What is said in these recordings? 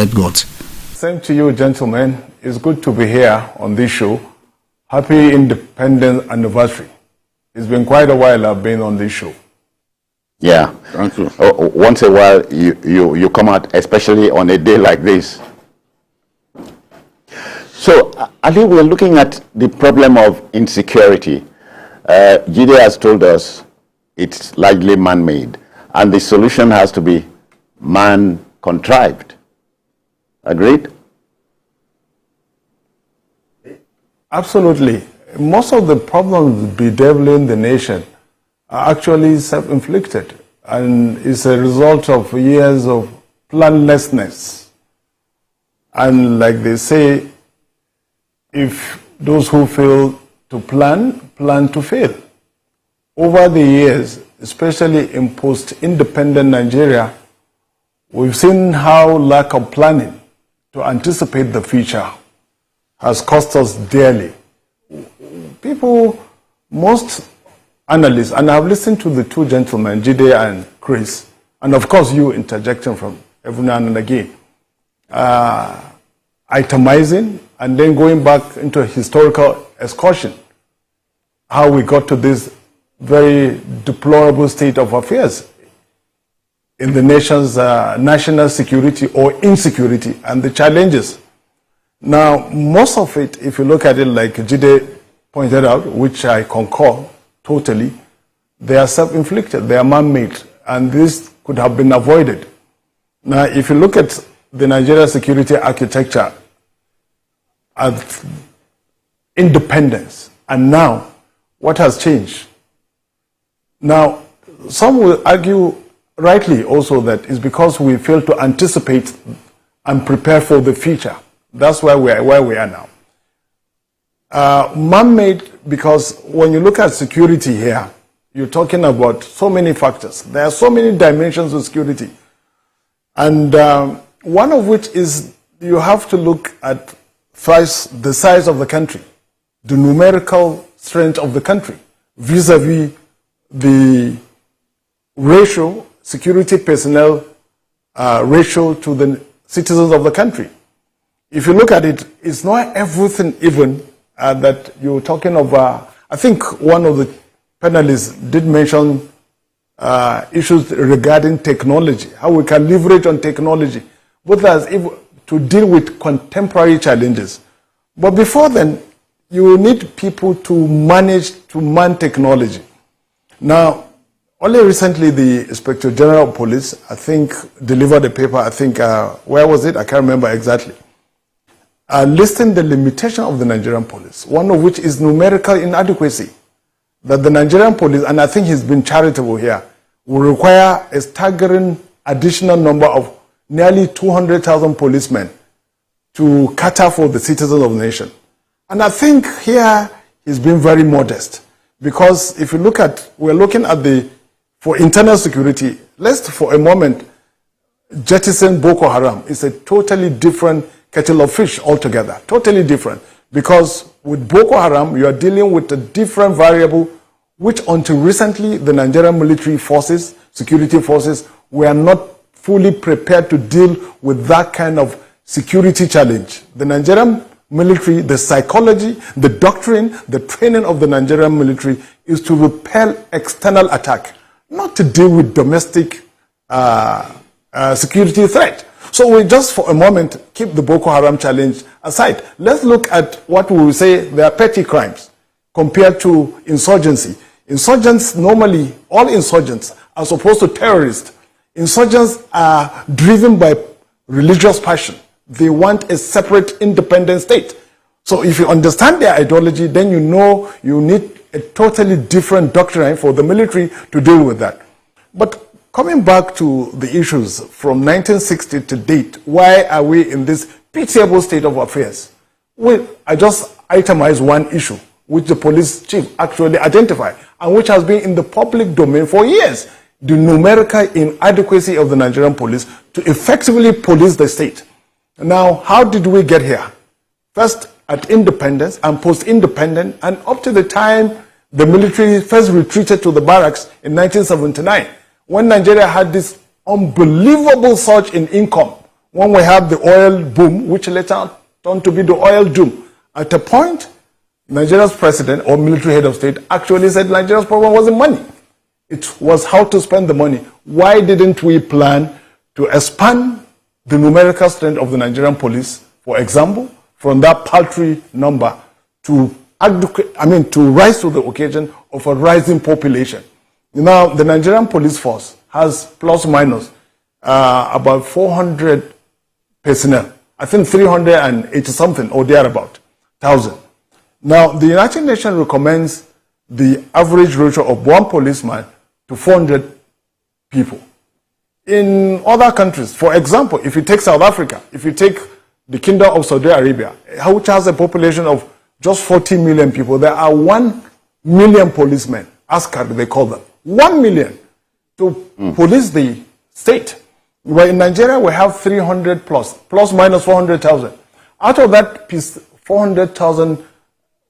got. Same to you, gentlemen. It's good to be here on this show. Happy Independence Anniversary. It's been quite a while I've been on this show. Yeah. Thank you. Once a while, you come out, especially on a day like this. So, Ali, we're looking at the problem of insecurity. Jide has told us it's largely man-made, and the solution has to be man-contrived. Agreed? Absolutely. Most of the problems bedeviling the nation are actually self-inflicted, and it's a result of years of planlessness. And like they say, if those who fail to plan, plan to fail. Over the years, especially in post-independent Nigeria, we've seen how lack of planning to anticipate the future has cost us dearly. People, most analysts, and I've listened to the two gentlemen, Jide and Chris, and of course you interjecting from every now and again, itemizing and then going back into a historical excursion, how we got to this very deplorable state of affairs in the nation's national security or insecurity and the challenges. Now, most of it, if you look at it like Jide pointed out, which I concur totally, they are self-inflicted, they are man-made, and this could have been avoided. Now, if you look at the Nigeria security architecture at independence, and now, what has changed? Now, some will argue rightly also that it's because we fail to anticipate and prepare for the future. That's why we are where we are now. Man-made, because when you look at security here, you're talking about so many factors. There are so many dimensions of security. And one of which is you have to look at the size of the country, the numerical strength of the country, vis-a-vis the ratio, security personnel ratio to the citizens of the country. If you look at it, it's not everything even that you're talking of. I think one of the panelists did mention issues regarding technology, how we can leverage on technology, both as if to deal with contemporary challenges. But before then, you need people to manage to man technology. Now, only recently the Inspector General of Police, I think, delivered a paper, I think, where was it? I can't remember exactly. Listing the limitation of the Nigerian police, one of which is numerical inadequacy. That the Nigerian police, and I think he's been charitable here, will require a staggering additional number of nearly 200,000 policemen to cater for the citizens of the nation. And I think here he's been very modest. Because if you look at, we're looking at for internal security, let's for a moment jettison Boko Haram. It's a totally different kettle of fish altogether, totally different. Because with Boko Haram, you are dealing with a different variable, which until recently, the Nigerian military forces, security forces, were not fully prepared to deal with that kind of security challenge. The Nigerian military, the psychology, the doctrine, the training of the Nigerian military is to repel external attack, not to deal with domestic security threat. So we just for a moment keep the Boko Haram challenge aside. Let's look at what we will say they are petty crimes compared to insurgency. Insurgents, normally, all insurgents are opposed to terrorists. Insurgents are driven by religious passion. They want a separate, independent state. So if you understand their ideology, then you know you need a totally different doctrine for the military to deal with that. But coming back to the issues from 1960 to date, why are we in this pitiable state of affairs? Well, I just itemized one issue, which the police chief actually identified, and which has been in the public domain for years. The numerical inadequacy of the Nigerian police to effectively police the state. Now, how did we get here? First, at independence and post-independent, and up to the time the military first retreated to the barracks in 1979, when Nigeria had this unbelievable surge in income, when we had the oil boom, which later turned to be the oil doom. At a point, Nigeria's president or military head of state actually said Nigeria's problem wasn't money. It was how to spend the money. Why didn't we plan to expand the numerical strength of the Nigerian police, for example, from that paltry number to rise to the occasion of a rising population? Now, the Nigerian police force has plus minus about 400 personnel. I think 380 something or thereabout, 1,000. Now, the United Nations recommends the average ratio of one policeman to 400 people. In other countries, for example, if you take South Africa, if you take the Kingdom of Saudi Arabia, which has a population of just 40 million people, there are 1 million policemen, askar they call them, 1 million to police the state. But in Nigeria, we have 300 plus minus 400,000. Out of that 400,000,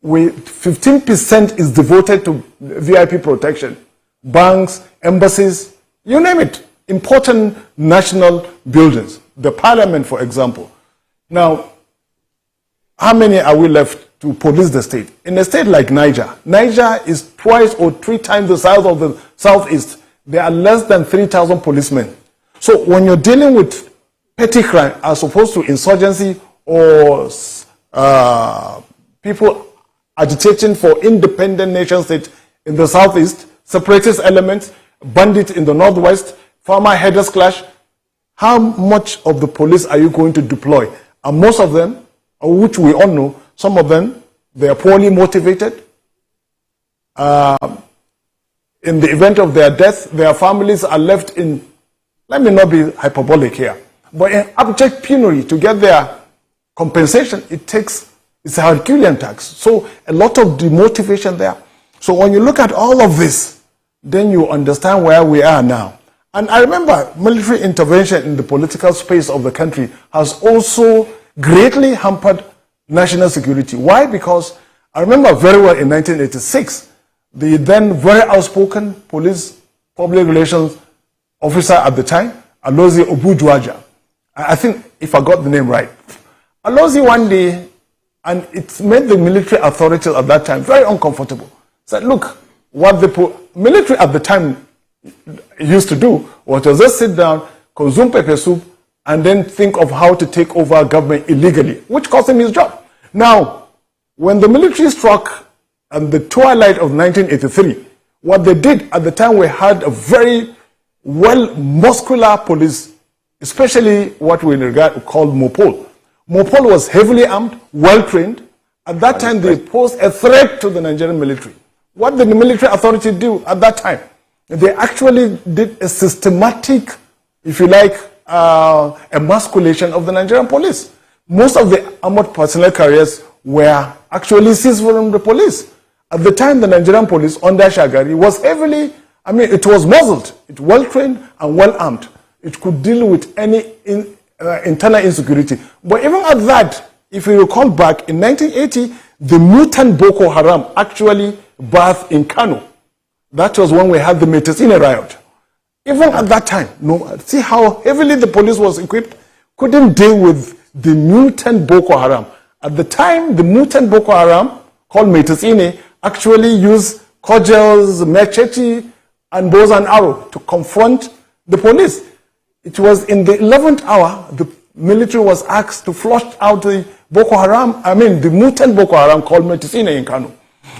15% is devoted to VIP protection. Banks, embassies, you name it. Important national buildings. The parliament, for example. Now, how many are we left to police the state? In a state like Niger, Niger is twice or 3 times the size of the southeast. There are less than 3,000 policemen. So when you're dealing with petty crime as opposed to insurgency or people agitating for independent nation state in the southeast, separatist elements, bandits in the northwest, farmer headers clash, how much of the police are you going to deploy? And most of them, which we all know, some of them, they are poorly motivated. In the event of their death, their families are left in, let me not be hyperbolic here, but in abject penury to get their compensation. It's a Herculean tax. So a lot of demotivation there. So when you look at all of this, then you understand where we are now. And I remember military intervention in the political space of the country has also greatly hampered national security. Why? Because I remember very well in 1986, the then very outspoken police public relations officer at the time, Alozie Obujuaja. I think if I got the name right. Alozie one day, and it made the military authorities at that time very uncomfortable. Said, look, what the military at the time used to do was to just sit down, consume pepper soup, and then think of how to take over government illegally, which cost him his job. Now, when the military struck at the twilight of 1983, what they did at the time, we had a very muscular police, especially what we call Mopol. Mopol was heavily armed, well-trained. At that time, they posed a threat to the Nigerian military. What did the military authority do at that time? They actually did a systematic, if you like, emasculation of the Nigerian police. Most of the armored personnel carriers were actually seized from the police. At the time, the Nigerian police under Shagari was heavily, it was muzzled, it well-trained and well-armed. It could deal with any internal insecurity. But even at that, if you recall back, in 1980, the mutant Boko Haram actually birthed in Kano. That was when we had the Metasine riot. Even at that time, see how heavily the police was equipped, couldn't deal with the mutant Boko Haram. At the time, the mutant Boko Haram, called Metasine, actually used cudgels, machete, and bows and arrow to confront the police. It was in the 11th hour, the military was asked to flush out the Boko Haram, the mutant Boko Haram called Metasine in Kano.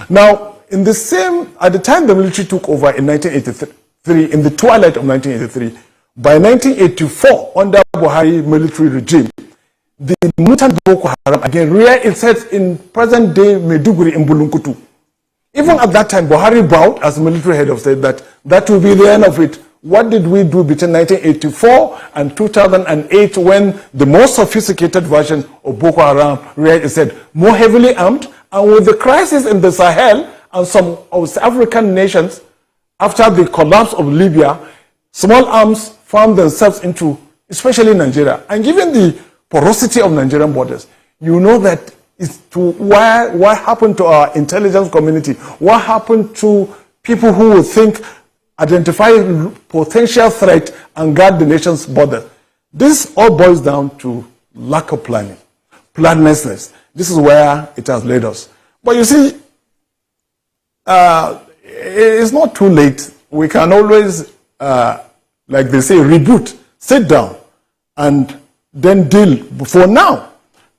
Now, at the time the military took over in 1983, in the twilight of 1983, by 1984, under Buhari military regime, the mutant Boko Haram again reared itself in present-day Maiduguri in Bulunkutu. Even at that time, Buhari vowed, as military head of state, that will be the end of it. What did we do between 1984 and 2008 when the more sophisticated version of Boko Haram reared itself, more heavily armed, and with the crisis in the Sahel and some West African nations, after the collapse of Libya, small arms found themselves into, especially Nigeria. And given the porosity of Nigerian borders, you know that what happened to our intelligence community, what happened to people who would think, identify potential threat and guard the nation's border. This all boils down to lack of planning, planlessness. This is where it has led us. But you see, it's not too late. We can always, like they say, reboot, sit down, and then deal. For now,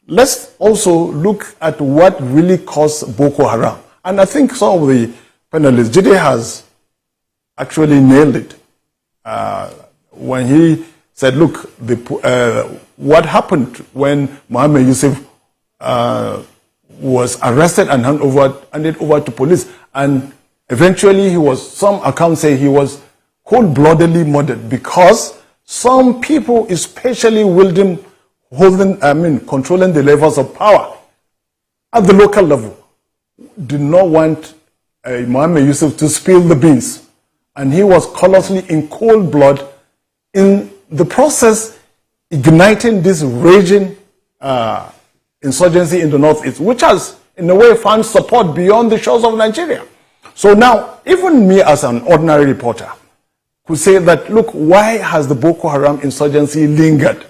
let's also look at what really caused Boko Haram. And I think some of the panelists, Jide has actually nailed it when he said, look, what happened when Mohammed Yusuf was arrested and handed over to police, and eventually he was, some accounts say he was cold-bloodedly murdered because some people, especially controlling the levels of power at the local level, did not want Mohammed Yusuf to spill the beans. And he was colossally in cold blood in the process, igniting this raging insurgency in the northeast, which has, in a way, found support beyond the shores of Nigeria. So now, even me as an ordinary reporter could say that, look, why has the Boko Haram insurgency lingered?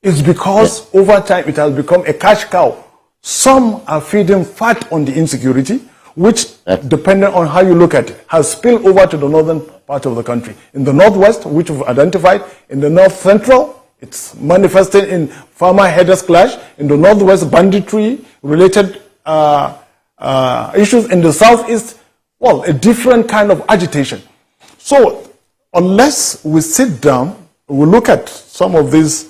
It's because over time it has become a cash cow. Some are feeding fat on the insecurity, which, depending on how you look at it, has spilled over to the northern part of the country. In the northwest, which we've identified, in the north central, it's manifesting in farmer-herders clash. In the northwest, banditry-related issues. In the southeast, well, a different kind of agitation. So, unless we sit down, we look at some of these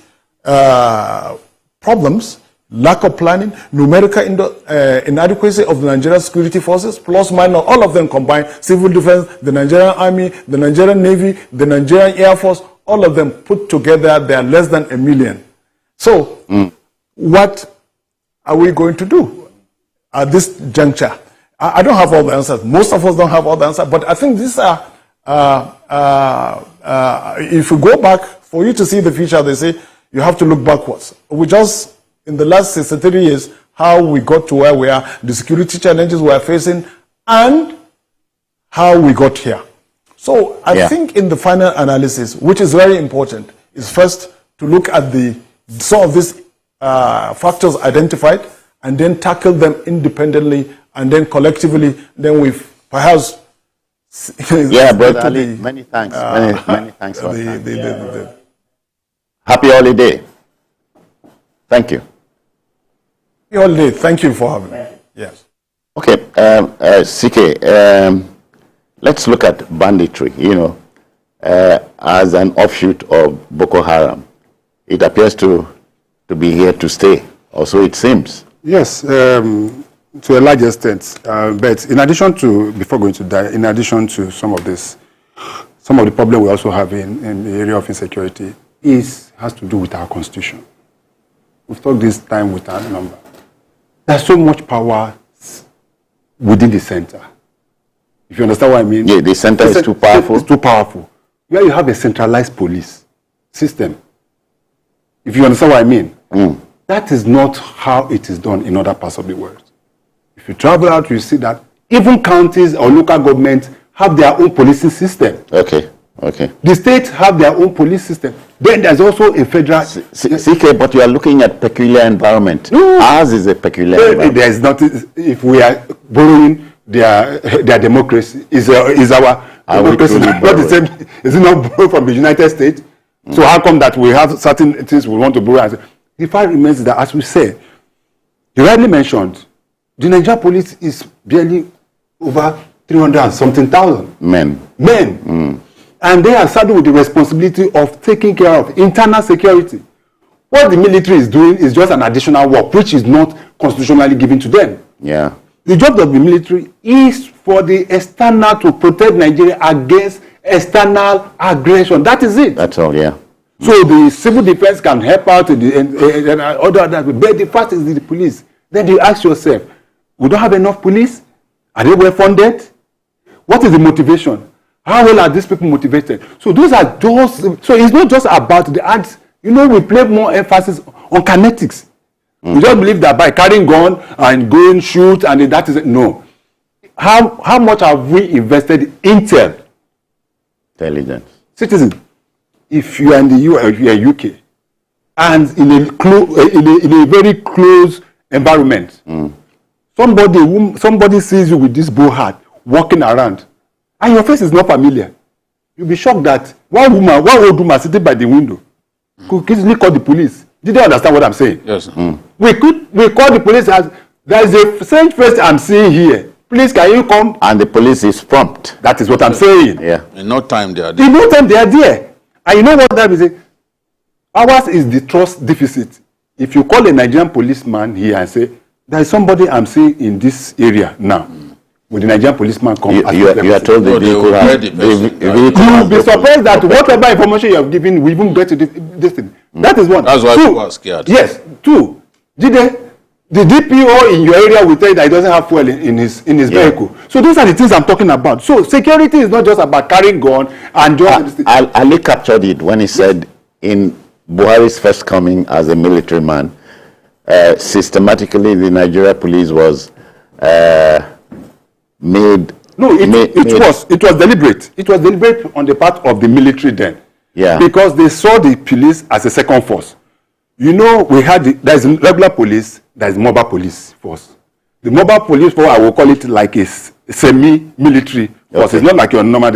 problems, lack of planning, numerical inadequacy of the Nigerian security forces, plus minus, all of them combined, civil defense, the Nigerian Army, the Nigerian Navy, the Nigerian Air Force, all of them put together, they are less than 1 million. So, what are we going to do at this juncture? I don't have all the answers. Most of us don't have all the answers, but I think these are, if you go back, for you to see the future, they say, you have to look backwards. We just, in the last 63 years, how we got to where we are, the security challenges we are facing, and how we got here. So I think in the final analysis, which is very important, is first to look at some of these factors identified, and then tackle them independently, and then collectively, then we've perhaps... Brother Ali, many thanks. Many thanks for that. Happy holiday. Thank you. Happy holiday. Thank you for having me. Yes. Okay, CK, let's look at banditry, as an offshoot of Boko Haram. It appears to be here to stay, or so it seems. Yes, to a large extent. But in addition to, before going to that, in addition to some of the problem we also have in the area of insecurity has to do with our constitution. We've talked this time with our number. There's so much power within the center. If you understand what I mean? Yeah, the center is too powerful. It's too powerful. Where you have a centralized police system. If you understand what I mean? That is not how it is done in other parts of the world. If you travel out, you see that even counties or local governments have their own policing system. Okay. The states have their own police system. Then there's also a federal... CK, but you are looking at peculiar environment. No. Ours is a peculiar environment. There is not... If we are borrowing their democracy, is our democracy not the same? Is it not borrowed from the United States? So how come that we have certain things we want to borrow? The fact remains that, as we say, you rightly mentioned, the Nigerian police is barely over 300 and something thousand. Men. And they are saddled with the responsibility of taking care of internal security. What the military is doing is just an additional work, which is not constitutionally given to them. Yeah. The job of the military is for the external, to protect Nigeria against external aggression. That is it. That's all, yeah. So the civil defense can help out and other, but the fact is the police. Then you ask yourself, we don't have enough police? Are they well funded? What is the motivation? How well are these people motivated? So those are just, so it's not just about the acts. We place more emphasis on kinetics. We just believe that by carrying gun and going shoot and that is it. No. How much have we invested in intel? Intelligence. Citizen, if you are in the US, if you are UK, and in a very close environment. Somebody sees you with this bow hat walking around, and your face is not familiar. You'll be shocked that one old woman sitting by the window could easily call the police. Did they understand what I'm saying? Yes. We call the police as there is a strange face I'm seeing here. Please, can you come? And the police is prompt. That is what I'm saying. Yeah. In no time they are there. In no time they are there. And you know what that is? Ours is the trust deficit. If you call a Nigerian policeman here and say, there is somebody I'm seeing in this area now, will the Nigerian policeman come? You are told the vehicle has... You will be surprised that whatever information you have given, we even get to this thing. That is one. That's why people are scared. Yes. Two, the DPO in your area will tell you that he doesn't have fuel in his vehicle. So those are the things I'm talking about. So security is not just about carrying gun and just... Ali captured it when he said in Buhari's first coming as a military man, systematically the Nigeria police was made... No, it was deliberate. It was deliberate on the part of the military then. Yeah. Because they saw the police as a second force. You know, there's regular police, there's mobile police force. The mobile police force, I will call it like a semi-military force. Okay. It's not like your normal...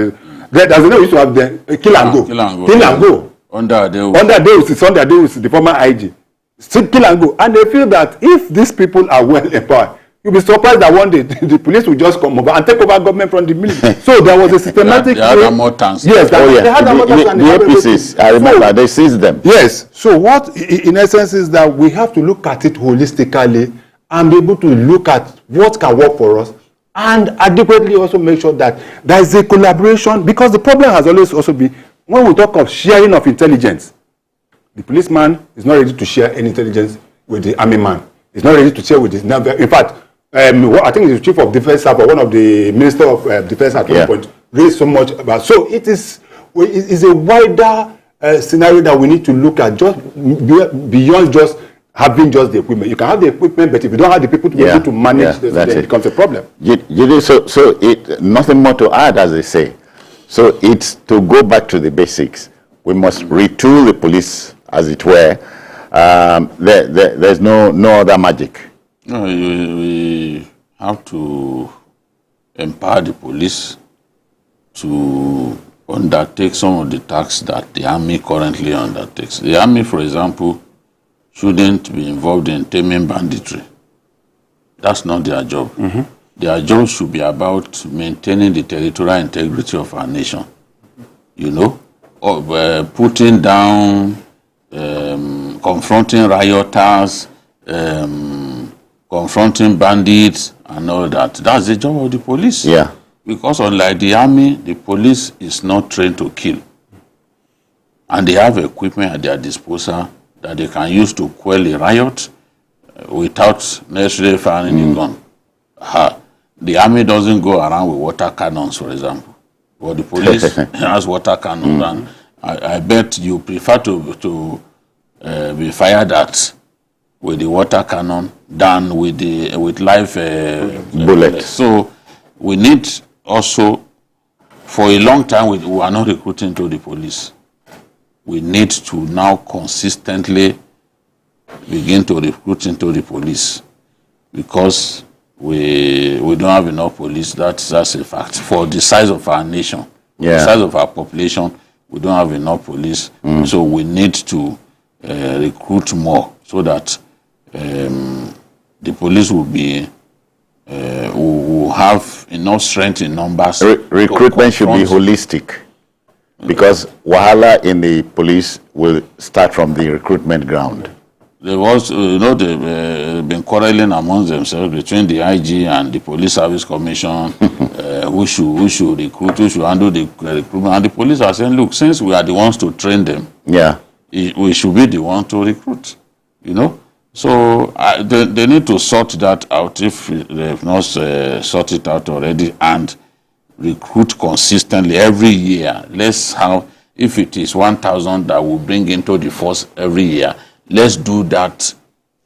There's a name we used to have there, kill and go. Kill and go. Under Deus, the former IG. Still kill and go. And they feel that if these people are well empowered, you'll be surprised that one day the police will just come over and take over government from the military. So there was a systematic... They had more tanks. Yes, they had more tanks. The APCs, I remember, they seized them. Yes. So what, in essence, is that we have to look at it holistically and be able to look at what can work for us and adequately also make sure that there is a collaboration, because the problem has always also been, when we talk of sharing of intelligence, the policeman is not ready to share any intelligence with the army man. He's not ready to share with his... In fact, I think the chief of defense staff or one of the minister of defense at one point raised so much about. So it is a wider scenario that we need to look at, just beyond just having just the equipment. You can have the equipment, but if you don't have the people to be able to manage, then it becomes a problem. So nothing more to add, as they say. So it's to go back to the basics. We must retool the police, as it were. There's no other magic. No, we have to empower the police to undertake some of the tasks that the army currently undertakes. The army, for example, shouldn't be involved in taming banditry. That's not their job. Mm-hmm. Their job should be about maintaining the territorial integrity of our nation. You know, or putting down, confronting rioters, confronting bandits and all that. That's the job of the police. Yeah. Because unlike the army, the police is not trained to kill. And they have equipment at their disposal that they can use to quell a riot without necessarily firing a gun. The army doesn't go around with water cannons, for example. But the police has water cannons. And I bet you prefer to be fired at with the water cannon than with live bullets. So we need also, for a long time, we are not recruiting to the police. We need to now consistently begin to recruit into the police, because we don't have enough police. That's a fact. For the size of our nation, the size of our population, we don't have enough police. So we need to recruit more so that the police will be will have enough strength in numbers. Recruitment should be holistic, because wahala in the police will start from the recruitment ground. There was, they've been quarreling amongst themselves between the IG and the Police Service Commission, who should recruit, who should handle the recruitment. And the police are saying, look, since we are the ones to train them, we should be the ones to recruit, So they need to sort that out if they have not sorted it out already, and recruit consistently every year. Let's have, if it is 1,000 that will bring into the force every year, let's do that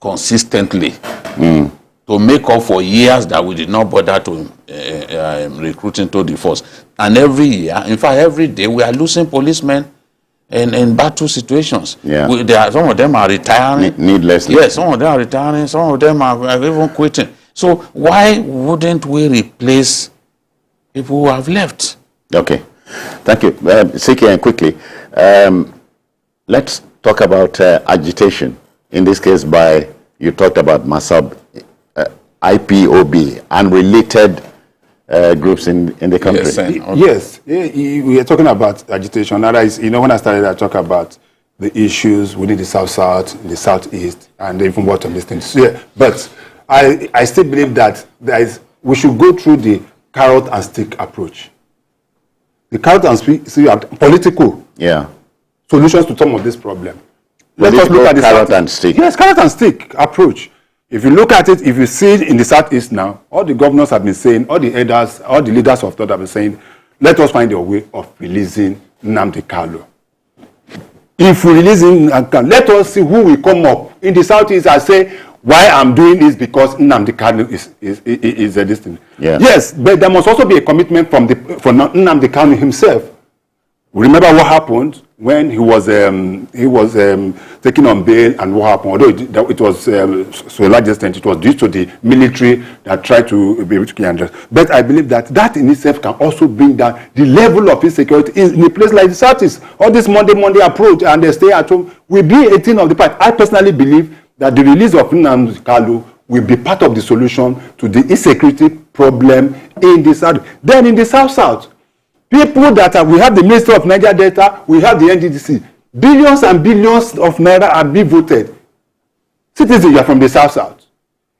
consistently to make up for years that we did not bother to recruit into the force. And every year, in fact, every day, we are losing policemen in battle situations. Yeah. Some of them are retiring. Needlessly. Yes, some of them are retiring. Some of them are even quitting. So why wouldn't we replace people who have left? Okay. Thank you. Siki, and quickly, let's talk about agitation. In this case, you talked about MASAB, IPOB, and related groups in the country. Yes, okay. Yes, we are talking about agitation. That is, when I started, I talk about the issues within the South-South, the Southeast, and even what I'm listening to. Yeah, but I still believe that we should go through the carrot and stick approach. The carrot and stick political solutions to some of this problem. Let us look at the carrot and stick. Yes, carrot and stick approach. If you look at it, if you see it in the Southeast now, all the governors have been saying, all the elders, all the leaders of thought have been saying, let us find a way of releasing Nnamdi Kanu. If we release him, let us see who will come up in the Southeast and say, why I'm doing this because Nnamdi Kanu is a distant. Yeah. Yes, but there must also be a commitment from Nnamdi Kanu himself. Remember what happened when he was taken on bail, and what happened? Although it was to a large extent it was due to the military that tried to be able to kill him. But I believe that in itself can also bring down the level of insecurity in a place like the Southeast. All this Monday approach and they stay at home will be a thing of the past. I personally believe that the release of Nnamdi Kanu will be part of the solution to the insecurity problem in the South. Then in the South. People we have the Ministry of Niger Delta, we have the NDDC. Billions and billions of naira are being voted. Citizens, you are from the South.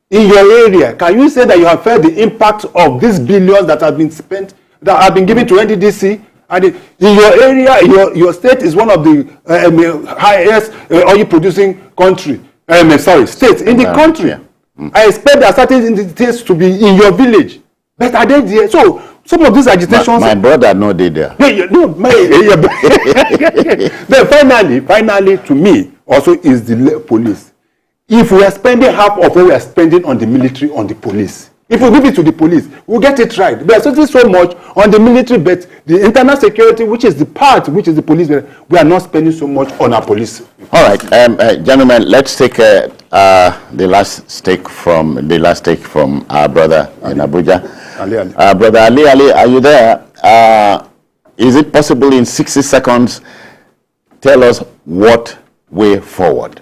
In your area, can you say that you have felt the impact of these billions that have been spent, that have been given to NDDC? And in your area, your state is one of the highest oil producing states in the country. Yeah. I expect that certain things to be in your village. But are they there? So some of these agitations. My brother no did there. But finally, to me, also is the police. If we are spending half of what we are spending on the military, on the police, if we give it to the police, we'll get it right. We are spending so much on the military, but the internal security, which is the police, we are not spending so much on our police. All right, gentlemen, let's take the last take from our brother in Abuja. Ali. Brother Ali, are you there? Is it possible in 60 seconds, tell us what way forward?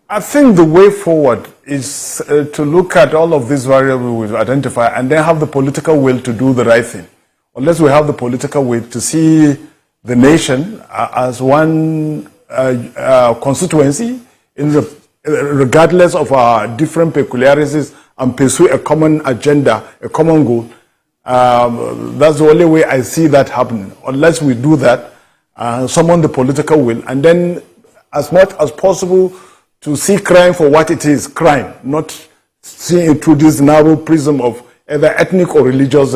I think the way forward is to look at all of these variables we've identified and then have the political will to do the right thing. Unless we have the political will to see the nation as one constituency, regardless of our different peculiarities, and pursue a common agenda, a common goal. That's the only way I see that happening. Unless we do that, summon the political will, and then as much as possible to see crime for what it is, crime, not seeing it through this narrow prism of either ethnic or religious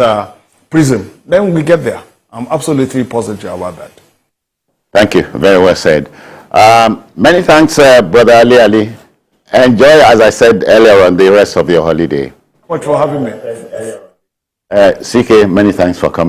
prism. Then we get there. I'm absolutely positive about that. Thank you. Very well said. Many thanks, Brother Ali. Enjoy, as I said earlier on, the rest of your holiday. Thank you for having me. CK, many thanks for coming.